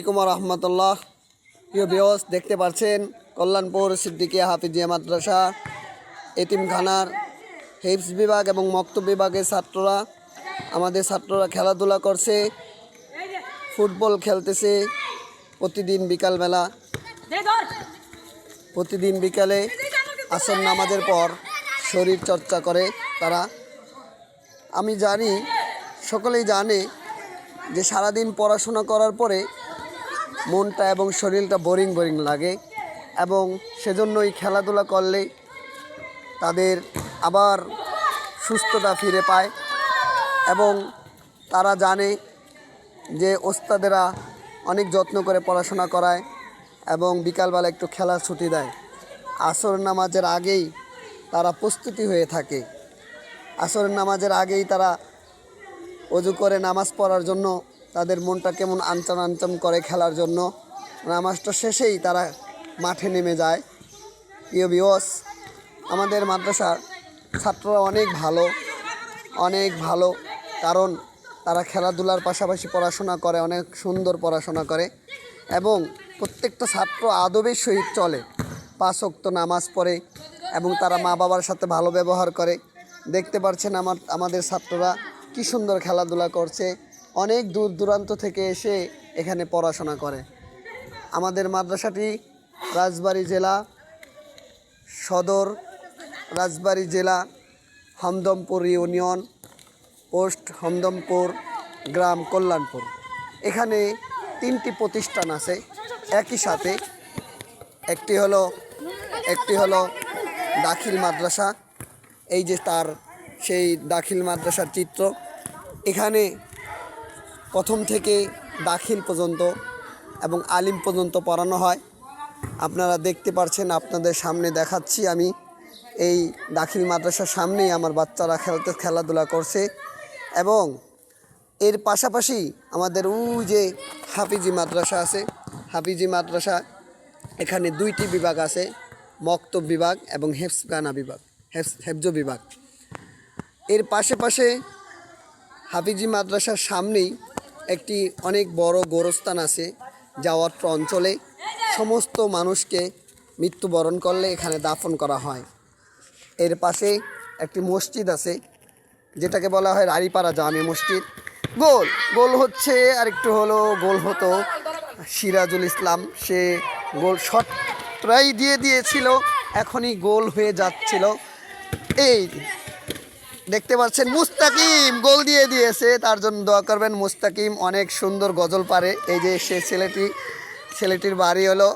আলাইকুম রহমতুল্লাহ। প্রিয় ভিউয়ার্স, দেখতে পাচ্ছেন কল্যাণপুর সিদ্দিকিয়া হাফিজিয়া মাদ্রাসা এতিমখানার হিফজ বিভাগ এবং মক্তব বিভাগের ছাত্ররা ছাত্ররা খেলাধুলা করছে, ফুটবল খেলতেছে। প্রতিদিন বিকালে আসর নামাজের পর শরীর চর্চা করে তারা। আমি জানি, সকলেই জানে যে সারাদিন পড়াশোনা করার পরে মনটা এবং শরীরটা বোরিং লাগে, এবং সেজন্যই খেলাধুলা করলে তাদের আবার সুস্থতা ফিরে পায়। এবং তারা জানে যে ওস্তাদেরা অনেক যত্ন করে পড়াশোনা করায় এবং বিকালবেলা একটু খেলার ছুটি দেয়। আসর নামাজের আগেই তারা প্রস্তুতি হয়ে থাকে। আসর নামাজের আগেই তারা অজু করে নামাজ পড়ার জন্য তাদের মনটা কেমন আনচান করে খেলার জন্য। নামাজটা শেষেই তারা মাঠে নেমে যায়। প্রিয় ভিউয়ার্স, আমাদের মাদ্রাসার ছাত্ররা অনেক ভালো, কারণ তারা খেলাধুলার পাশাপাশি পড়াশোনা করে, অনেক সুন্দর পড়াশোনা করে এবং প্রত্যেকটা ছাত্র আদবের সহিত চলে, 5 ওয়াক্ত নামাজ পড়ে এবং তারা মা বাবার সাথে ভালো ব্যবহার করে। দেখতে পাচ্ছেন আমাদের ছাত্ররা কি সুন্দর খেলাধুলা করছে, অনেক দূর দূরান্ত থেকে এসে এখানে পড়াশোনা করে। আমাদের মাদ্রাসাটি রাজবাড়ী জেলা সদর, রাজবাড়ী জেলা হমদমপুর ইউনিয়ন, পোস্ট হমদমপুর, গ্রাম কল্যাণপুর। এখানে 3টি প্রতিষ্ঠান আছে একই সাথে। একটি হলো দাখিল মাদ্রাসা, এই যে তার সেই দাখিল মাদ্রাসার চিত্র। এখানে প্রথম থেকে দাখিল পর্যন্ত এবং আলিম পর্যন্ত পড়ানো হয়। আপনারা দেখতে পাচ্ছেন, আপনাদের সামনে দেখাচ্ছি আমি। এই দাখিল মাদ্রাসার সামনেই আমার বাচ্চারা খেলাধুলা করছে। এবং এর পাশাপাশি আমাদের যে হাফিজি মাদ্রাসা আছে, হাফিজি মাদ্রাসা এখানে 2টি বিভাগ আছে, মক্তব বিভাগ এবং হেফজ বিভাগ। এর পাশে হাফিজি মাদ্রাসার সামনেই একটি অনেক বড় গোরস্থান আছে। যাওয়াত্র অঞ্চলে সমস্ত মানুষকে মৃত্যুবরণ করলে এখানে দাফন করা হয়। এর পাশে একটি মসজিদ আছে, যেটাকে বলা হয় রাড়িপাড়া জামে মসজিদ। গোল হচ্ছে, আর একটু গোল হতো সিরাজুল ইসলাম, সে গোল শট ট্রাই দিয়েছিল, এখনই গোল হয়ে যাচ্ছিল। এই দেখতে পাচ্ছেন মুস্তাকিম গোল দিয়েছে, তার জন্য দোয়া করবেন। মুস্তাকিম অনেক সুন্দর গজল পারে। এই যে সে ছেলেটির বাড়ি হলো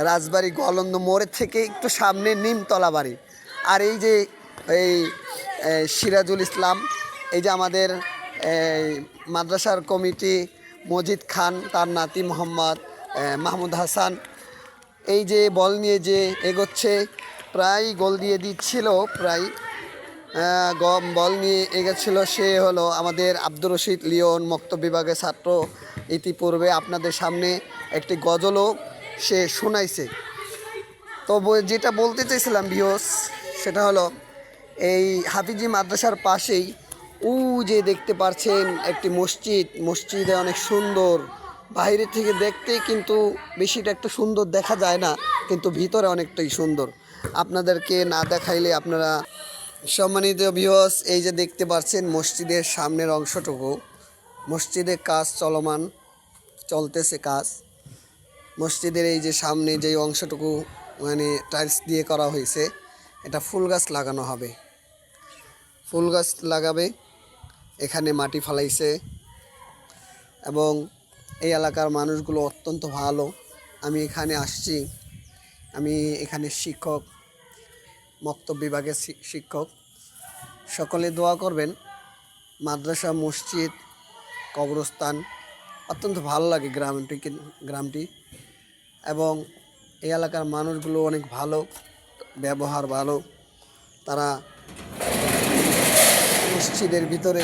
রাজবাড়ী গলন্দ মোড়ের থেকে একটু সামনে নিমতলা বাড়ি। আর এই যে সিরাজুল ইসলাম, এই যে আমাদের মাদ্রাসার কমিটি মজিদ খান, তার নাতি মোহাম্মদ মাহমুদ হাসান, এই যে বল নিয়ে যে এগোচ্ছে, প্রায় গোল দিয়ে দিচ্ছিল, বল নিয়ে এগেছিল, সে হলো আমাদের আব্দুর রশিদ লিওন, মক্তব বিভাগের ছাত্র। ইতিপূর্বে আপনাদের সামনে একটি গজলও সে শোনাইছে। তো যেটা বলতে চাইছিলাম ভিউয়ার্স, সেটা হলো এই হাফিজি মাদ্রাসার পাশেই যে দেখতে পাচ্ছেন একটি মসজিদে অনেক সুন্দর, বাইরে থেকে দেখতে কিন্তু বেশিটা একটা সুন্দর দেখা যায় না, কিন্তু ভিতরে অনেকটাই সুন্দর। আপনাদেরকে না দেখাইলে আপনারা। সম্মানিত ভিউয়ার্স, এই যে দেখতে পাচ্ছেন মসজিদের সামনের অংশটুকু, মসজিদের কাজ চলতেছে কাজ। মসজিদের এই যে সামনে যে অংশটুকু মানে টাইলস দিয়ে করা হয়েছে, এটা ফুল গাছ লাগানো হবে, ফুল গাছ লাগাবে। এখানে মাটি ফালাইছে এবং এই এলাকার মানুষগুলো অত্যন্ত ভালো। আমি এখানে আসছি, আমি এখানে শিক্ষক, মক্তব বিভাগের শিক্ষক। সকলে দোয়া করবেন। মাদ্রাসা, মসজিদ, কবরস্থান অত্যন্ত ভালো লাগে গ্রামটি এবং এই এলাকার মানুষগুলো অনেক ভালো, ব্যবহার ভালো। তারা মসজিদের ভিতরে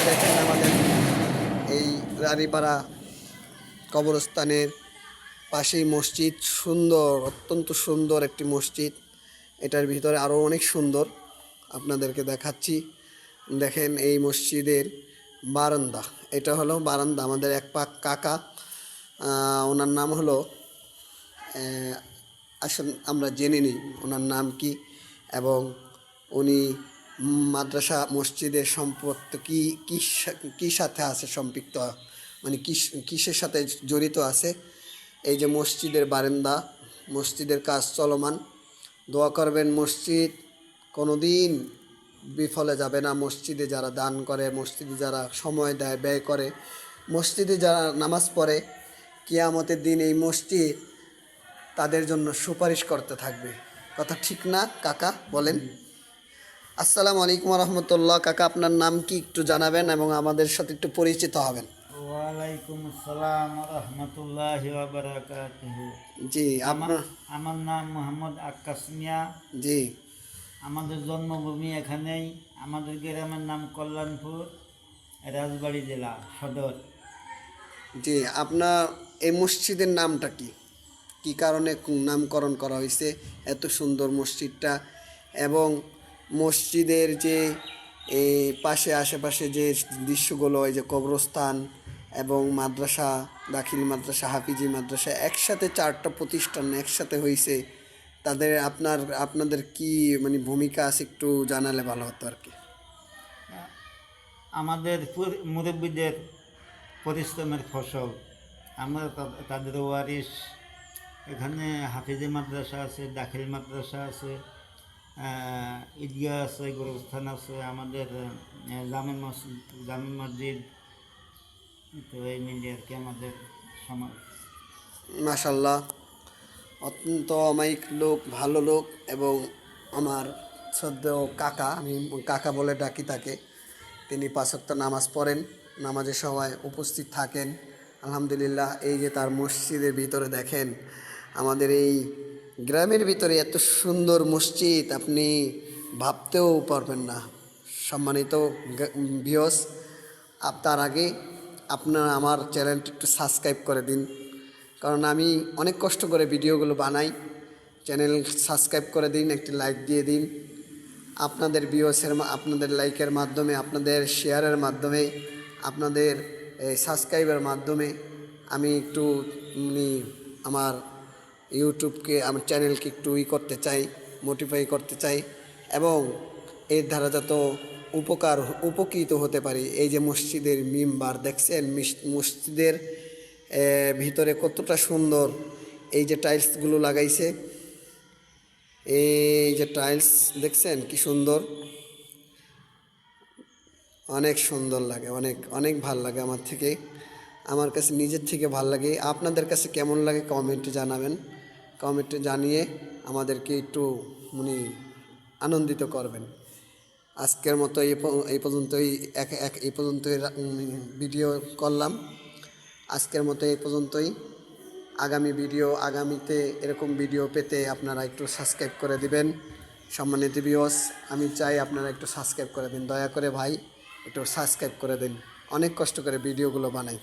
দেখেন, আমাদের এই রানীপাড়া কবরস্থানের পাশেই মসজিদ, সুন্দর, অত্যন্ত সুন্দর একটি মসজিদ। এটার ভিতরে আরও অনেক সুন্দর, আপনাদেরকে দেখাচ্ছি। দেখেন এই মসজিদের বারান্দা, এটা হলো বারান্দা। আমাদের এক পাক কাকা ওনার নাম হলো আসুন আমরা জেনে নিই ওনার নাম কি এবং উনি মাদ্রাসা মসজিদের সম্পর্ক কি সাথে আছে সম্পৃক্ত, মানে কিসের সাথে জড়িত আছে। এই যে মসজিদের বারান্দা, মসজিদের কাজ চলমান। দোয়া করবেন মসজিদ কোনো দিন বিফলে যাবে না। মসজিদে যারা দান করে, মসজিদে যারা সময় দেয়, ব্যয় করে, মসজিদে যারা নামাজ পড়ে, কিয়ামতের দিন এই মসজিদ তাদের জন্য সুপারিশ করতে থাকবে। কথা ঠিক না কাকা? বলেন। আসসালামু আলাইকুম রহমতুল্লাহ। কাকা আপনার নাম কি একটু জানাবেন এবং আমাদের সাথে একটু পরিচিত হবেন। ওয়ালাইকুম আসসালাম রহমতুল্লাহি ওয়া বারাকাতুহু। জি আমার নাম মোহাম্মদ আক্কাস মিয়া। জি আমাদের জন্মভূমি এখানেই। আমাদের গ্রামের নাম কল্যাণপুর, রাজবাড়ী জেলা সদর। জি আপনার এই মসজিদের নামটা কি, কি কারণে নামকরণ করা হয়েছে এত সুন্দর মসজিদটা? এবং মসজিদের যে এই পাশে আশেপাশে যে দৃশ্যগুলো, এই যে কবরস্থান এবং মাদ্রাসা, দাখিল মাদ্রাসা, হাফিজি মাদ্রাসা, একসাথে 4টা প্রতিষ্ঠান একসাথে হয়েছে, তাদের আপনাদের কি মানে ভূমিকা আছে একটু জানালে ভালো হতো আর কি। আমাদের মুরব্বীদের পরিশ্রমের ফসল। আমরা তাদের ওয়ারিশ। এখানে হাফিজি মাদ্রাসা আছে, দাখিল মাদ্রাসা আছে, ঈদগাহ আছে, গোরস্থান আছে, আমাদের জামে মসজিদ। তো এই মিলিয়ে আর কি আমাদের সমাজ। মাশাল্লাহ, অত্যন্ত অমায়িক লোক, ভালো লোক এবং আমার শ্রদ্ধেয় কাকা, আমি কাকা বলে ডাকি তাকে। তিনি 5 ওয়াক্ত নামাজ পড়েন, নামাজের সময় উপস্থিত থাকেন। আলহামদুলিল্লাহ। এই যে তার মসজিদের ভিতরে দেখেন, আমাদের এই গ্রামের ভিতরে এত সুন্দর মসজিদ আপনি ভাবতেও পারবেন না। সম্মানিত ভিউয়ার্স, তার আগে আপনারা আমার চ্যানেলটি একটু সাবস্ক্রাইব করে দিন, কারণ আমি অনেক কষ্ট করে ভিডিওগুলো বানাই। চ্যানেল সাবস্ক্রাইব করে দিন, একটি লাইক দিয়ে দিন। আপনাদের ভিউয়ার্সের, আপনাদের লাইকের মাধ্যমে, আপনাদের শেয়ারের মাধ্যমে, আপনাদের সাবস্ক্রাইবের মাধ্যমে আমি একটু আমার ইউটিউবকে, আমার চ্যানেলকে একটু করতে চাই, মোটিফাই করতে চাই এবং এর দ্বারা যত উপকৃত হতে পারি। এই যে মসজিদের মিম্বার দেখছেন, মসজিদের ভিতরে কতটা সুন্দর। এই যে টাইলসগুলো লাগাইছে, এই যে টাইলস দেখছেন কি সুন্দর, অনেক সুন্দর লাগে, অনেক অনেক ভাল লাগে আমার কাছে নিজের থেকে ভাল লাগে। আপনাদের কাছে কেমন লাগে কমেন্টে জানাবেন। কমেন্টে জানিয়ে আমাদেরকে একটু আনন্দিত করবেন। আজকের মতো এই পর্যন্তই এই পর্যন্তই ভিডিও করলাম। আজকের মতো এই পর্যন্তই। আগামীতে এরকম ভিডিও পেতে আপনারা একটু সাবস্ক্রাইব করে দিবেন। সম্মানিত ভিউয়ার্স, আমি চাই আপনারা একটু সাবস্ক্রাইব করে দিন, দয়া করে ভাই একটু সাবস্ক্রাইব করে দিন। অনেক কষ্ট করে ভিডিওগুলো বানাই।